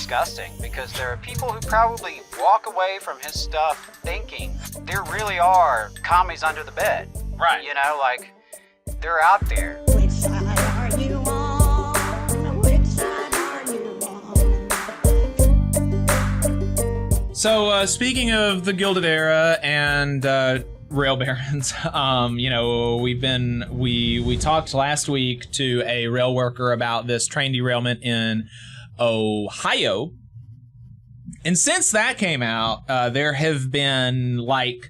disgusting because there are people who probably walk away from his stuff thinking there really are commies under the bed. Right. You know, like, they're out there. Which side are you on? Which side are you on? So, speaking of the Gilded Era and rail barons, you know, we talked last week to a rail worker about this train derailment in Ohio, and since that came out, there have been like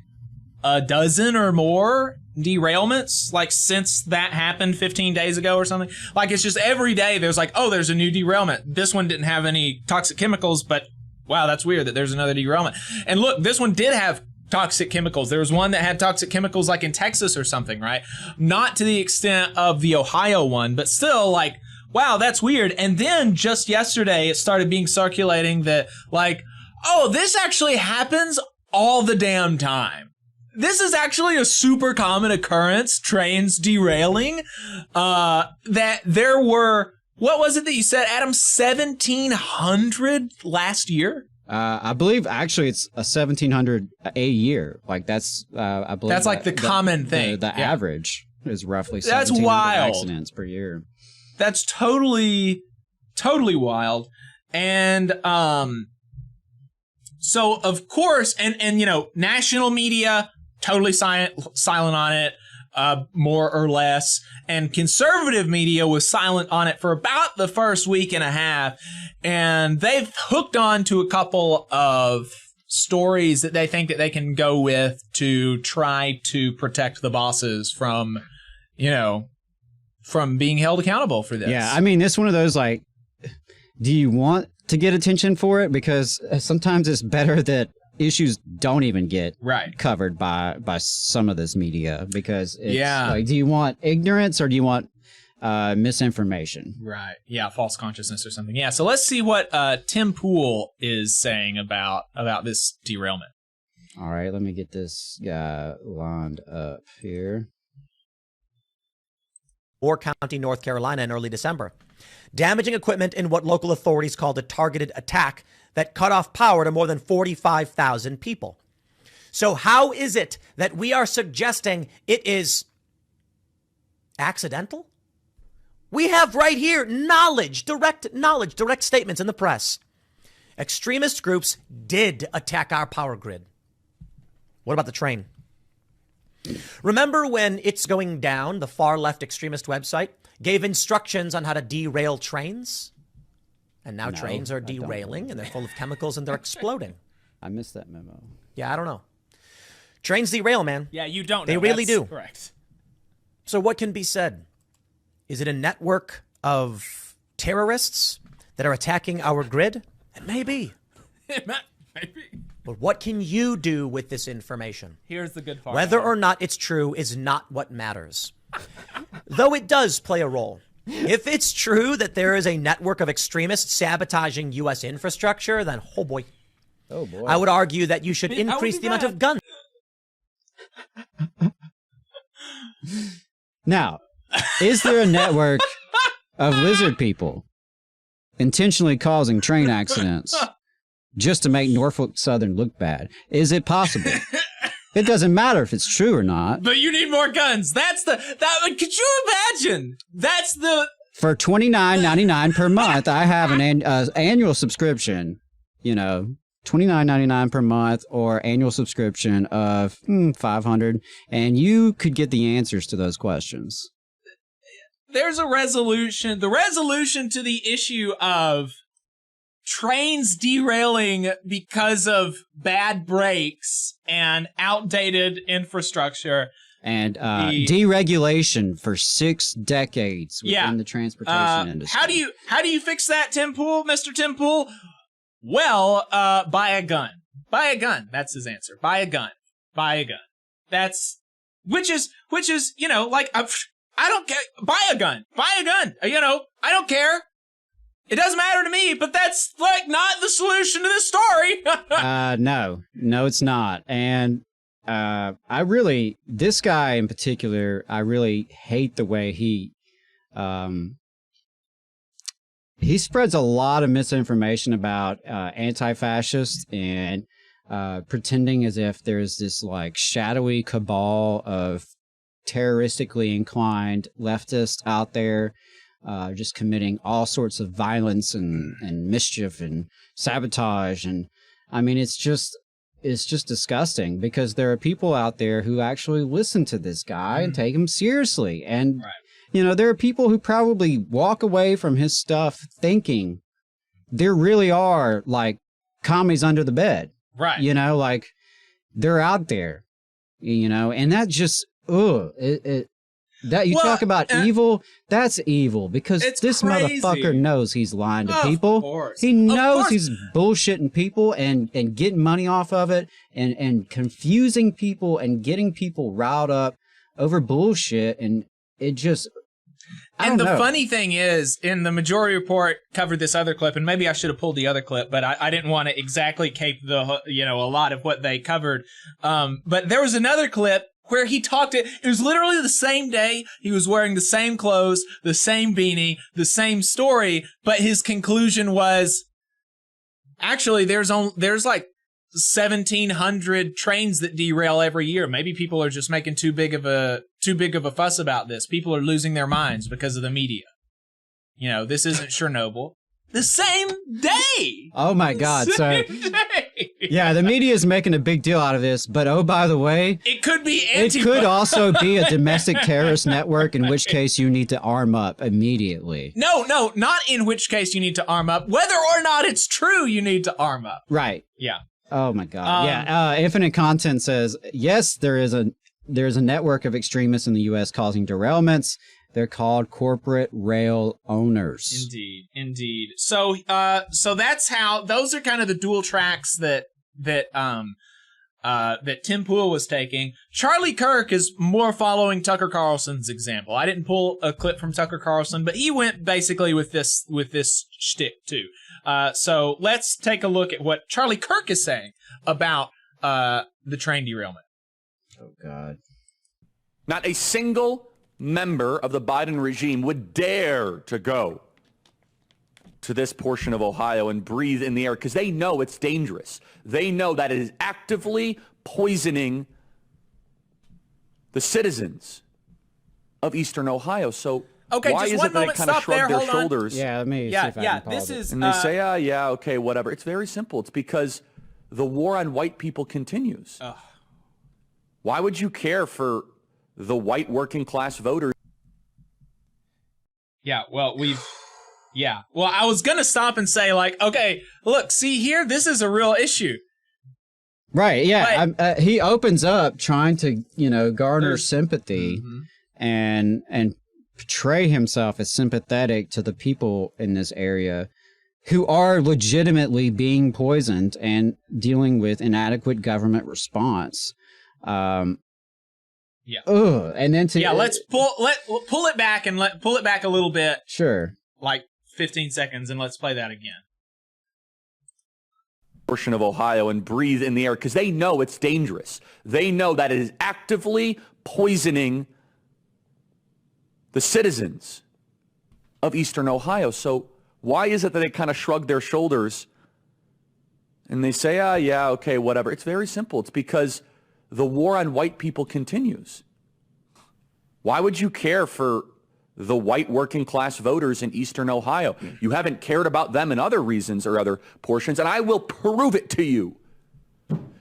a dozen or more derailments, like since that happened 15 days ago or something. Like, it's just every day there's like, oh, there's a new derailment. This one didn't have any toxic chemicals, but wow, that's weird that there's another derailment. And look, this one did have toxic chemicals. There was one that had toxic chemicals like in Texas or something, right? Not to the extent of the Ohio one, but still, like, wow, that's weird. And then just yesterday it started being circulating that, like, oh, this actually happens all the damn time. This is actually a super common occurrence, trains derailing, that there were, what was it that you said, Adam, 1,700 last year? I believe actually it's a 1,700 a year. Like that's, I believe that's like the common thing. The average is roughly that's 1,700 wild. accidents per year. That's totally wild. And, so of course, and you know, national media, totally silent on it, more or less. And conservative media was silent on it for about the first week and a half. And they've hooked on to a couple of stories that they think that they can go with to try to protect the bosses from, you know, from being held accountable for this. Yeah, I mean, it's one of those, like, do you want to get attention for it? Because sometimes it's better that issues don't even get covered by some of this media, because it's like, do you want ignorance or do you want misinformation? Right. Yeah, false consciousness or something. Yeah, so let's see what Tim Pool is saying about this derailment. All right, let me get this guy lined up here. Or County, North Carolina in early December, damaging equipment in what local authorities called a targeted attack that cut off power to more than 45,000 people. So how is it that we are suggesting it is accidental? We have right here direct statements in the press. Extremist groups did attack our power grid. What about the train? Remember when It's Going Down, the far left extremist website, gave instructions on how to derail trains? And now trains are derailing and they're full of chemicals and they're exploding. I missed that memo. Yeah, I don't know. Trains derail, man. Yeah, you don't know. They really do. Correct. So what can be said? Is it a network of terrorists that are attacking our grid? It may be. It may be. But what can you do with this information? Here's the good part. Whether or not it's true is not what matters. Though it does play a role. If it's true that there is a network of extremists sabotaging U.S. infrastructure, then oh boy. I would argue that you should increase the amount of guns. Now, is there a network of lizard people intentionally causing train accidents just to make Norfolk Southern look bad? Is it possible? It doesn't matter if it's true or not. But you need more guns. Could you imagine? For $29.99 per month, I have an annual subscription, you know, $29.99 per month, or annual subscription of $500, and you could get the answers to those questions. There's a resolution. The resolution to the issue of trains derailing because of bad brakes and outdated infrastructure. And deregulation for 6 decades within the transportation industry. How do you fix that, Tim Pool, Mr. Tim Pool? Well, buy a gun. Buy a gun. That's his answer. Buy a gun. Buy a gun. Which is, you know, like, I don't care. Buy a gun. Buy a gun. You know, I don't care. It doesn't matter to me, but that's, like, not the solution to this story. No, it's not. And this guy in particular, I really hate the way he he spreads a lot of misinformation about anti-fascists and pretending as if there's this like shadowy cabal of terroristically inclined leftists out there just committing all sorts of violence and mischief and sabotage. And I mean, it's just disgusting, because there are people out there who actually listen to this guy and take him seriously. And, you know, there are people who probably walk away from his stuff thinking there really are like commies under the bed. Right. You know, like they're out there, you know, and that just, that you talk about evil, that's evil, because this crazy. Motherfucker knows he's lying to people. He knows he's bullshitting people and getting money off of it and confusing people and getting people riled up over bullshit. And it just, And the funny thing is, in the majority report covered this other clip, and maybe I should have pulled the other clip, but I didn't want to exactly cape a lot of what they covered. But there was another clip where he it was literally the same day. He was wearing the same clothes, the same beanie, the same story, but his conclusion was, actually, there's like 1,700 trains that derail every year. Maybe people are just making too big of a fuss about this. People are losing their minds because of the media. You know, this isn't Chernobyl. The same day. Oh my God! So, yeah, the media is making a big deal out of this. But oh, by the way, it could be it could also be a domestic terrorist network. In which case, you need to arm up immediately. No, not in which case you need to arm up. Whether or not it's true, you need to arm up. Right. Yeah. Oh my God. Infinite Content says yes. There's a network of extremists in the U.S. causing derailments. They're called corporate rail owners. Indeed. So that's how, those are kind of the dual tracks that Tim Pool was taking. Charlie Kirk is more following Tucker Carlson's example. I didn't pull a clip from Tucker Carlson, but he went basically with this shtick too. So let's take a look at what Charlie Kirk is saying about the train derailment. Oh God. Not a single member of the Biden regime would dare to go to this portion of Ohio and breathe in the air, because they know it's dangerous. They know that it is actively poisoning the citizens of Eastern Ohio. So why is it that they kind of shrug their shoulders? Yeah, let me see if I can pause it. And they say, okay, whatever. It's very simple. It's because the war on white people continues. Why would you care for the white working class voters? Well, I was going to stop and say, like, okay, look, see here, this is a real issue. Right, yeah. He opens up trying to, garner sympathy and portray himself as sympathetic to the people in this area who are legitimately being poisoned and dealing with inadequate government response. And then let's pull it back and pull it back a little bit. Sure. Like 15 seconds, and let's play that again. Portion of Ohio and breathe in the air, because they know it's dangerous. They know that it is actively poisoning the citizens of Eastern Ohio. So why is it that they kind of shrug their shoulders and they say, okay, whatever? It's very simple. It's because the war on white people continues. Why would you care for the white working class voters in Eastern Ohio? You haven't cared about them in other reasons or other portions, and I will prove it to you.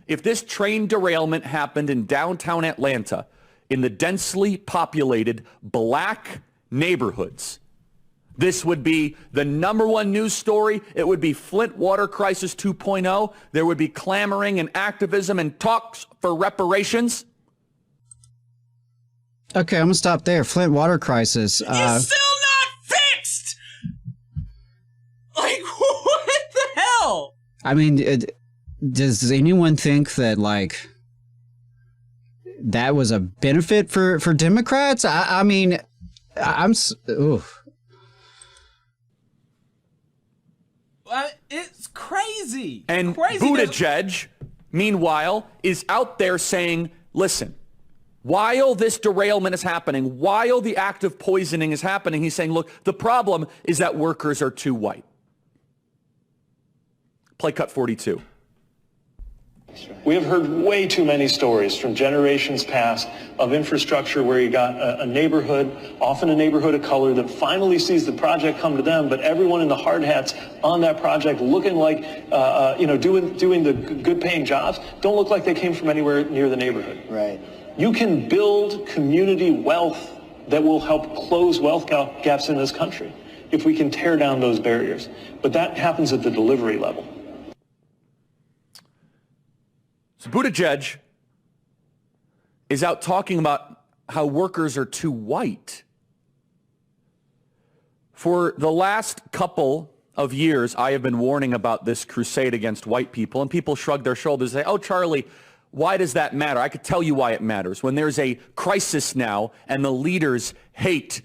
If this train derailment happened in downtown Atlanta, in the densely populated black neighborhoods, this would be the #1 news story. It would be Flint water crisis 2.0. There would be clamoring and activism and talks for reparations. Okay, I'm going to stop there. Flint water crisis. It's still not fixed! Like, what the hell? I mean, does anyone think that, like, that was a benefit for Democrats? I mean, oof. It's crazy. And crazy Buttigieg, meanwhile, is out there saying, listen, while this derailment is happening, while the act of poisoning is happening, he's saying, look, the problem is that workers are too white. Play cut 42. We have heard way too many stories from generations past of infrastructure where you got a neighborhood, often a neighborhood of color, that finally sees the project come to them, but everyone in the hard hats on that project looking like, doing the good paying jobs, don't look like they came from anywhere near the neighborhood. Right. You can build community wealth that will help close wealth gaps in this country if we can tear down those barriers. But that happens at the delivery level. So Buttigieg is out talking about how workers are too white. For the last couple of years, I have been warning about this crusade against white people, and people shrug their shoulders and say, oh, Charlie, why does that matter? I could tell you why it matters. When there's a crisis now and the leaders hate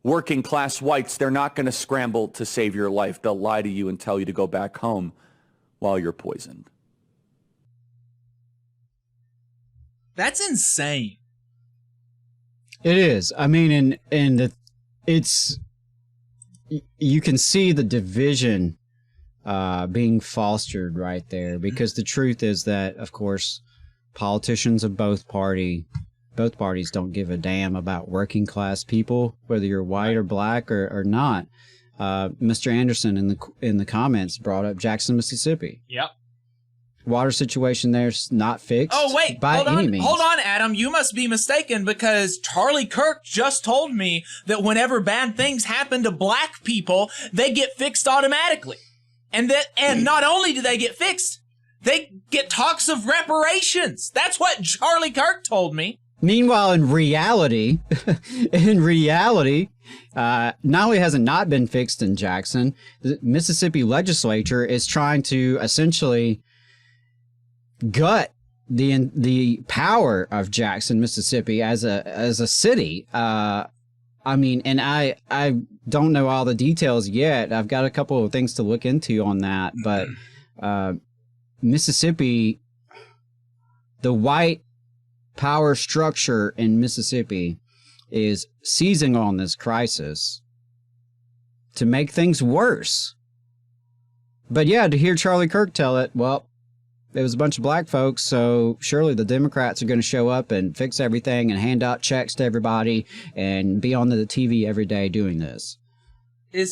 working class whites, they're not going to scramble to save your life. They'll lie to you and tell you to go back home while you're poisoned. That's insane. It is. I mean, it's you can see the division being fostered right there, because the truth is that, of course, politicians of both parties don't give a damn about working class people, whether you're white or black or not. Mr. Anderson in the comments brought up Jackson, Mississippi. Yep. Water situation there's not fixed. Oh, wait, by any means. Hold on, Adam. You must be mistaken, because Charlie Kirk just told me that whenever bad things happen to black people, they get fixed automatically. And not only do they get fixed, they get talks of reparations. That's what Charlie Kirk told me. Meanwhile, in reality, not only has it not been fixed in Jackson, the Mississippi legislature is trying to essentially gut the power of Jackson, Mississippi as a city. I mean, and I don't know all the details yet. I've got a couple of things to look into on that, but Mississippi, the white power structure in Mississippi is seizing on this crisis to make things worse. But yeah, to hear Charlie Kirk tell it, well, it was a bunch of black folks, so surely the Democrats are going to show up and fix everything and hand out checks to everybody and be on the TV every day doing this. I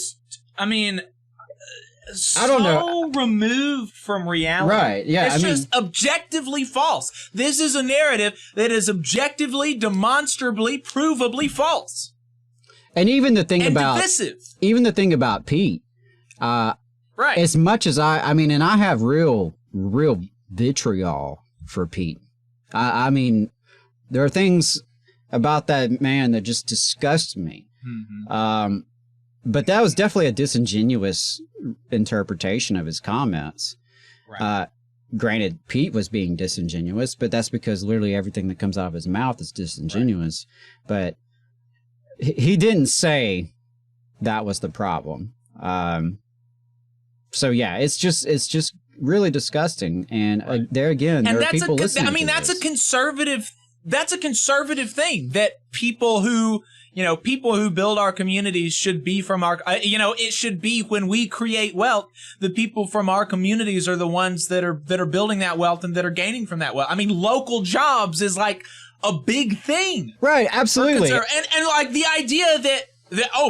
don't know. Removed from reality. Right, yeah. It's just objectively false. This is a narrative that is objectively, demonstrably, provably false. And even the thing divisive. Even the thing about Pete, right. As much as I mean, and I have real vitriol for Pete. I mean, there are things about that man that just disgust me. Mm-hmm. But that was definitely a disingenuous interpretation of his comments. Right. Granted, Pete was being disingenuous, but that's because literally everything that comes out of his mouth is disingenuous. Right. But he didn't say that was the problem. So yeah, it's just really disgusting. And there again, there are people listening. I mean, that's a conservative thing, that people who build our communities should be from our, it should be when we create wealth, the people from our communities are the ones that are building that wealth and that are gaining from that wealth. I mean, local jobs is like a big thing. Right. Absolutely. And like the idea that,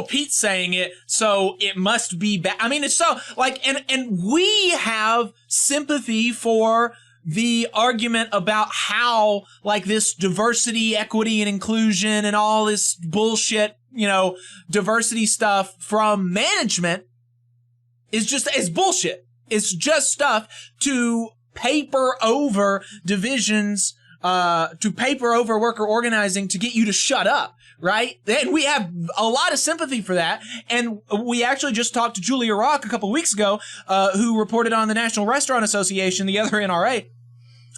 Pete's saying it, so it must be bad. I mean, it's so like, and we have sympathy for the argument about how like this diversity, equity, and inclusion and all this bullshit, diversity stuff from management is bullshit. It's just stuff to paper over divisions, to paper over worker organizing to get you to shut up. Right? And we have a lot of sympathy for that. And we actually just talked to Julia Rock a couple of weeks ago, who reported on the National Restaurant Association, the other NRA,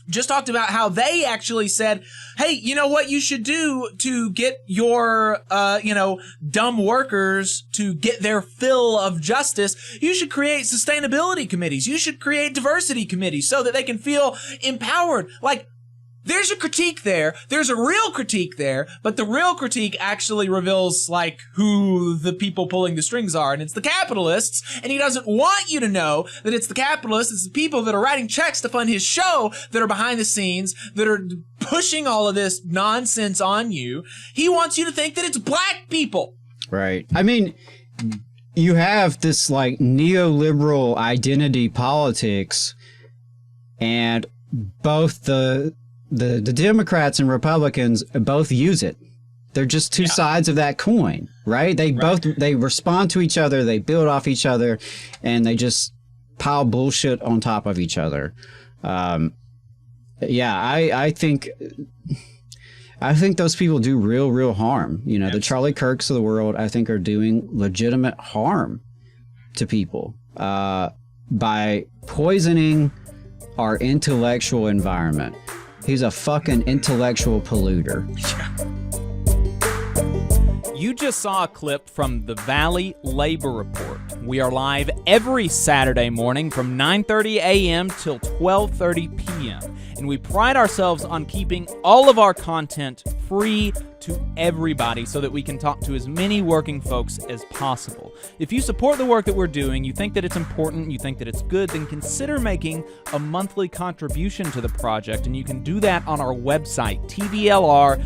just talked about how they actually said, hey, you know what you should do to get your, dumb workers to get their fill of justice? You should create sustainability committees. You should create diversity committees so that they can feel empowered. Like, there's a critique there. There's a real critique there, but the real critique actually reveals, like, who the people pulling the strings are, and it's the capitalists, and he doesn't want you to know that it's the capitalists, it's the people that are writing checks to fund his show that are behind the scenes, that are pushing all of this nonsense on you. He wants you to think that it's black people. Right. I mean, you have this, like, neoliberal identity politics, and both the Democrats and Republicans both use it. They're just two sides of that coin, right? They respond to each other, they build off each other, and they just pile bullshit on top of each other. I think those people do real harm. You know, Absolutely. The Charlie Kirks of the world, I think, are doing legitimate harm to people by poisoning our intellectual environment. He's a fucking intellectual polluter. You just saw a clip from the Valley Labor Report. We are live every Saturday morning from 9:30 a.m. till 12:30 p.m. And we pride ourselves on keeping all of our content free to everybody so that we can talk to as many working folks as possible. If you support the work that we're doing, you think that it's important, you think that it's good, then consider making a monthly contribution to the project, and you can do that on our website, tvlr.fm.